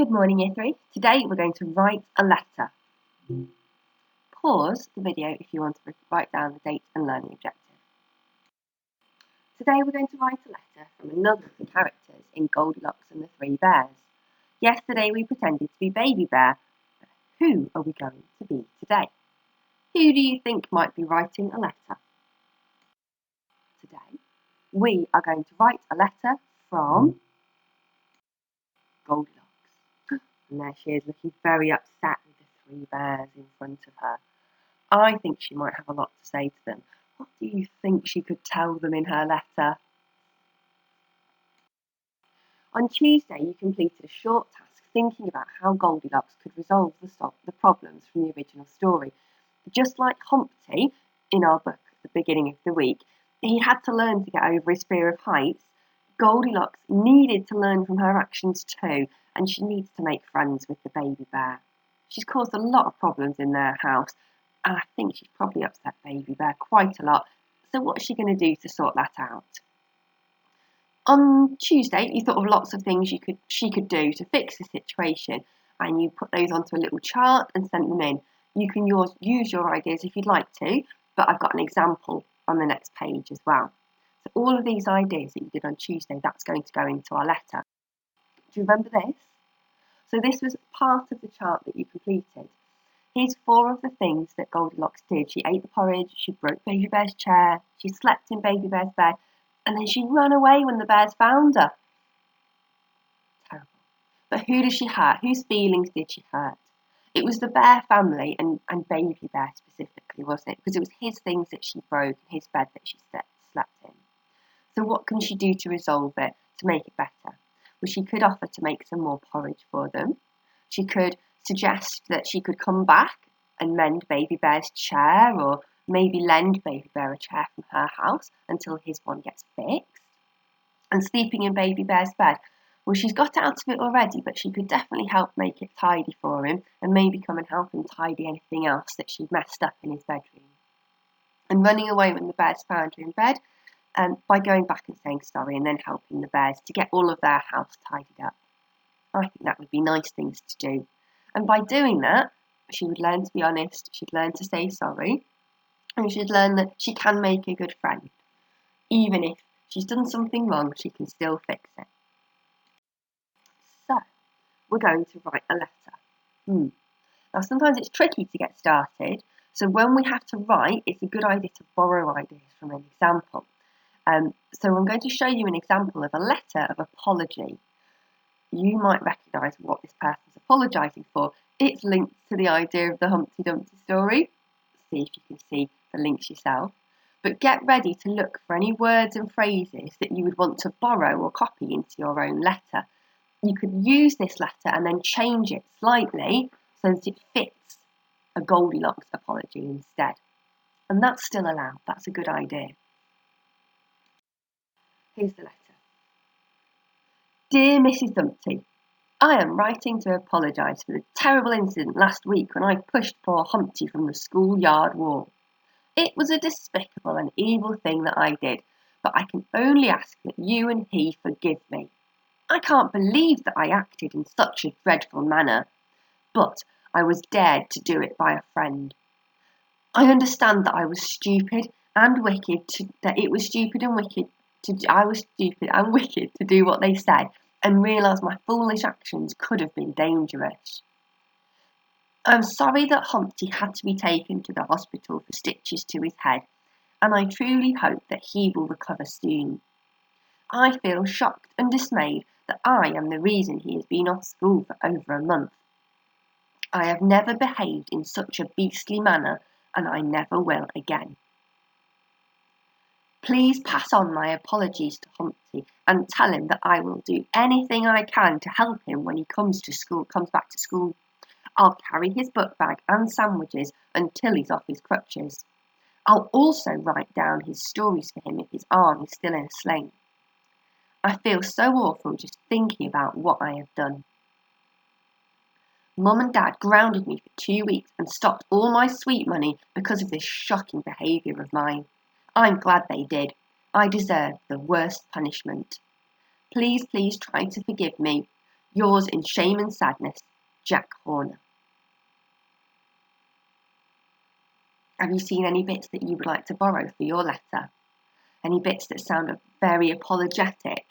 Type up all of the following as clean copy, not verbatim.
Good morning, Year 3. Today we're going to write a letter. Pause the video if you want to write down the date and learning objective. Today we're going to write a letter from another of the characters in Goldilocks and the Three Bears. Yesterday we pretended to be Baby Bear. Who are we going to be today? Who do you think might be writing a letter? Today we are going to write a letter from Goldilocks. And there she is, looking very upset with the three bears in front of her. I think she might have a lot to say to them. What do you think she could tell them in her letter? On Tuesday, you completed a short task thinking about how Goldilocks could resolve the problems from the original story. Just like Humpty in our book at the beginning of the week, he had to learn to get over his fear of heights. Goldilocks needed to learn from her actions too, and she needs to make friends with the baby bear. She's caused a lot of problems in their house, and I think she's probably upset Baby Bear quite a lot. So what's she going to do to sort that out? On Tuesday, you thought of lots of things she could do to fix the situation, and you put those onto a little chart and sent them in. You can use your ideas if you'd like to, but I've got an example on the next page as well. So all of these ideas that you did on Tuesday, that's going to go into our letter. Do you remember this? So this was part of the chart that you completed. Here's 4 of the things that Goldilocks did. She ate the porridge, she broke Baby Bear's chair, she slept in Baby Bear's bed, and then she ran away when the bears found her. Terrible. But who did she hurt? Whose feelings did she hurt? It was the bear family and Baby Bear specifically, wasn't it? Because it was his things that she broke and his bed that she slept in. So what can she do to resolve it, to make it better? Well, she could offer to make some more porridge for them. She could suggest that she could come back and mend Baby Bear's chair, or maybe lend Baby Bear a chair from her house until his one gets fixed. And sleeping in Baby Bear's bed, well, she's got out of it already, but she could definitely help make it tidy for him and maybe come and help him tidy anything else that she'd messed up in his bedroom. And running away when the bears found her in bed, by going back and saying sorry and then helping the bears to get all of their house tidied up. I think that would be nice things to do. And by doing that, she would learn to be honest, she'd learn to say sorry, and she'd learn that she can make a good friend. Even if she's done something wrong, she can still fix it. So, we're going to write a letter. Now, sometimes it's tricky to get started, so when we have to write, it's a good idea to borrow ideas from an example. So I'm going to show you an example of a letter of apology. You might recognise what this person's apologising for. It's linked to the idea of the Humpty Dumpty story. See if you can see the links yourself. But get ready to look for any words and phrases that you would want to borrow or copy into your own letter. You could use this letter and then change it slightly so that it fits a Goldilocks apology instead. And that's still allowed. That's a good idea. Here's the letter. Dear Mrs. Dumpty, I am writing to apologise for the terrible incident last week when I pushed poor Humpty from the schoolyard wall. It was a despicable and evil thing that I did, but I can only ask that you and he forgive me. I can't believe that I acted in such a dreadful manner, but I was dared to do it by a friend. I understand that I was stupid and wicked to do what they said, and realise my foolish actions could have been dangerous. I'm sorry that Humpty had to be taken to the hospital for stitches to his head, and I truly hope that he will recover soon. I feel shocked and dismayed that I am the reason he has been off school for over a month. I have never behaved in such a beastly manner, and I never will again. Please pass on my apologies to Humpty and tell him that I will do anything I can to help him when he comes back to school. I'll carry his book bag and sandwiches until he's off his crutches. I'll also write down his stories for him if his arm is still in a sling. I feel so awful just thinking about what I have done. Mum and Dad grounded me for 2 weeks and stopped all my sweet money because of this shocking behaviour of mine. I'm glad they did. I deserve the worst punishment. Please try to forgive me. Yours in shame and sadness, Jack Horner. Have you seen any bits that you would like to borrow for your letter? Any bits that sound very apologetic?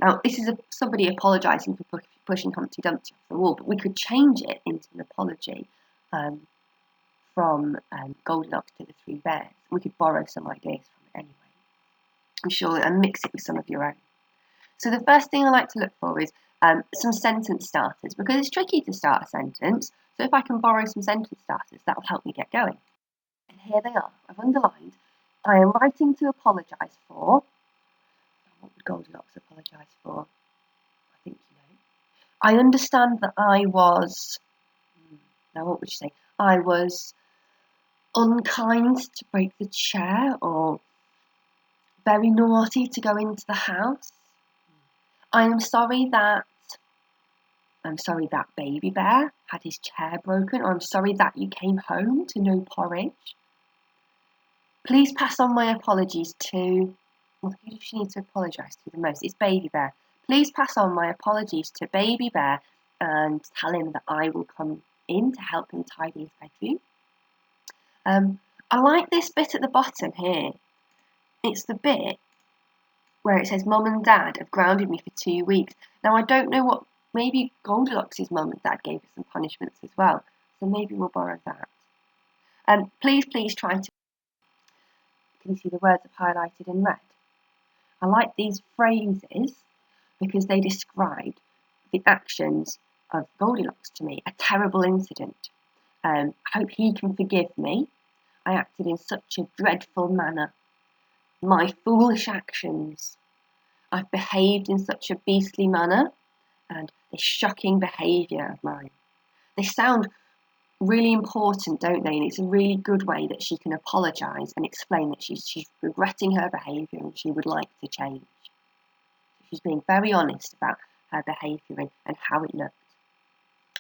Now, this is somebody apologising for pushing Humpty Dumpty off the wall, but we could change it into an apology from Goldilocks to the Three Bears. We could borrow some ideas from it anyway, I'm sure, and mix it with some of your own. So the first thing I like to look for is some sentence starters, because it's tricky to start a sentence. So if I can borrow some sentence starters, that will help me get going. And here they are. I've underlined, I am writing to apologise for. What would Goldilocks apologise for? I think you know. I understand that I was, now what would you say? I was unkind to break the chair, or very naughty to go into the house. I'm sorry that Baby Bear had his chair broken, or I'm sorry that you came home to no porridge. Please pass on my apologies to, well, who does she need to apologise to the most? It's Baby Bear. Please pass on my apologies to Baby Bear and tell him that I will come in to help him tidy his bedroom. I like this bit at the bottom here. It's the bit where it says Mum and Dad have grounded me for 2 weeks. Now I don't know what, maybe Goldilocks' mum and dad gave her some punishments as well. So maybe we'll borrow that. Please try to, can you see the words I've highlighted in red? I like these phrases because they describe the actions of Goldilocks to me. A terrible incident. I hope he can forgive me. I acted in such a dreadful manner. My foolish actions. I've behaved in such a beastly manner, and this shocking behaviour of mine. They sound really important, don't they? And it's a really good way that she can apologise and explain that she's regretting her behaviour and she would like to change. She's being very honest about her behaviour and how it looked.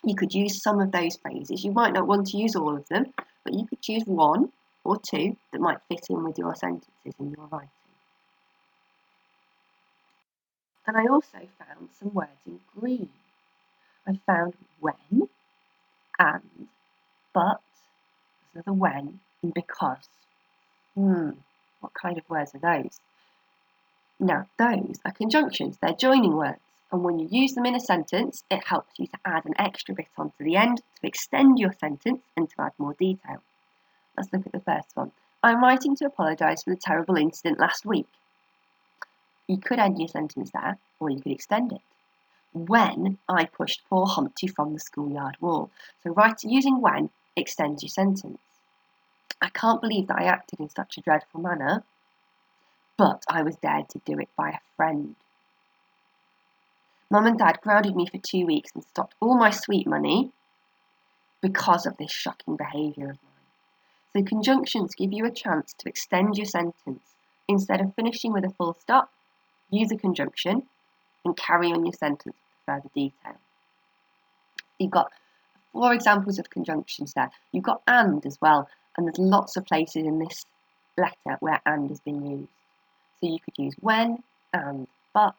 You could use some of those phrases. You might not want to use all of them, but you could choose one or two that might fit in with your sentences in your writing. And I also found some words in green. I found when, and, but, there's another when, and because. What kind of words are those? Now, those are conjunctions. They're joining words. And when you use them in a sentence, it helps you to add an extra bit onto the end to extend your sentence and to add more detail. Let's look at the first one. I'm writing to apologise for the terrible incident last week. You could end your sentence there, or you could extend it. When I pushed poor Humpty from the schoolyard wall. So using when extends your sentence. I can't believe that I acted in such a dreadful manner, but I was dared to do it by a friend. Mum and Dad grounded me for 2 weeks and stopped all my sweet money because of this shocking behaviour of mine. So conjunctions give you a chance to extend your sentence. Instead of finishing with a full stop, use a conjunction and carry on your sentence with further detail. You've got 4 examples of conjunctions there. You've got and as well, and there's lots of places in this letter where and has been used. So you could use when, and, but,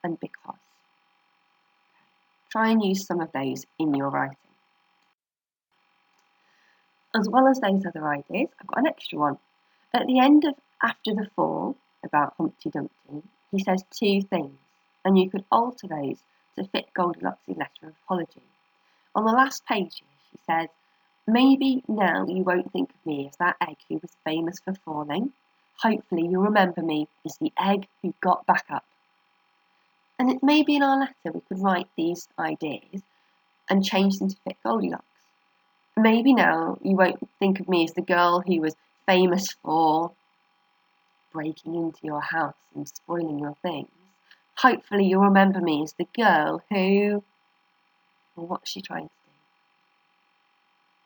and because. Try and use some of those in your writing. As well as those other ideas, I've got an extra one. At the end of After the Fall, about Humpty Dumpty, he says 2 things, and you could alter those to fit Goldilocks' letter of apology. On the last page here, she says, maybe now you won't think of me as that egg who was famous for falling. Hopefully you'll remember me as the egg who got back up. And it maybe in our letter we could write these ideas and change them to fit Goldilocks. Maybe now you won't think of me as the girl who was famous for breaking into your house and spoiling your things. Hopefully you'll remember me as the girl who, well, what's she trying to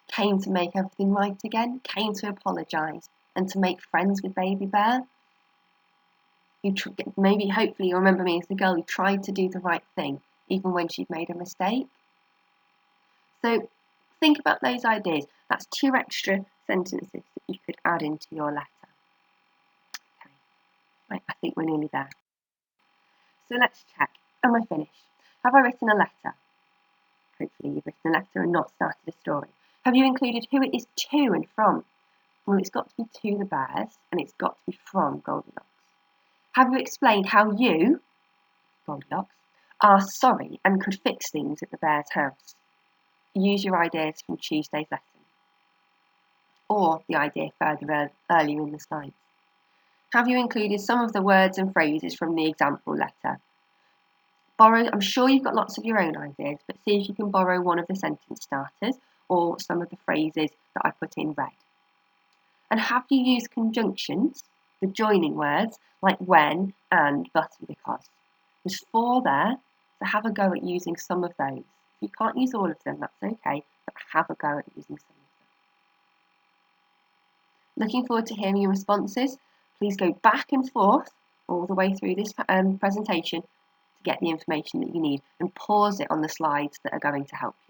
do? Came to make everything right again, came to apologise and to make friends with Baby Bear. Maybe, hopefully you'll remember me as the girl who tried to do the right thing, even when she'd made a mistake. So think about those ideas. That's 2 extra sentences that you could add into your letter. Okay, right, I think we're nearly there. So let's check. Am I finished? Have I written a letter? Hopefully you've written a letter and not started a story. Have you included who it is to and from? Well, it's got to be to the bears and it's got to be from Goldilocks. Have you explained how you, Goldilocks, are sorry and could fix things at the bear's house? Use your ideas from Tuesday's lesson or the idea further earlier in the slides. Have you included some of the words and phrases from the example letter? I'm sure you've got lots of your own ideas, but see if you can borrow one of the sentence starters or some of the phrases that I put in red. And have you used conjunctions, the joining words, like when, and, but, and because? There's 4 there, so have a go at using some of those. If you can't use all of them, that's okay, but have a go at using some of them. Looking forward to hearing your responses. Please go back and forth all the way through this presentation to get the information that you need and pause it on the slides that are going to help you.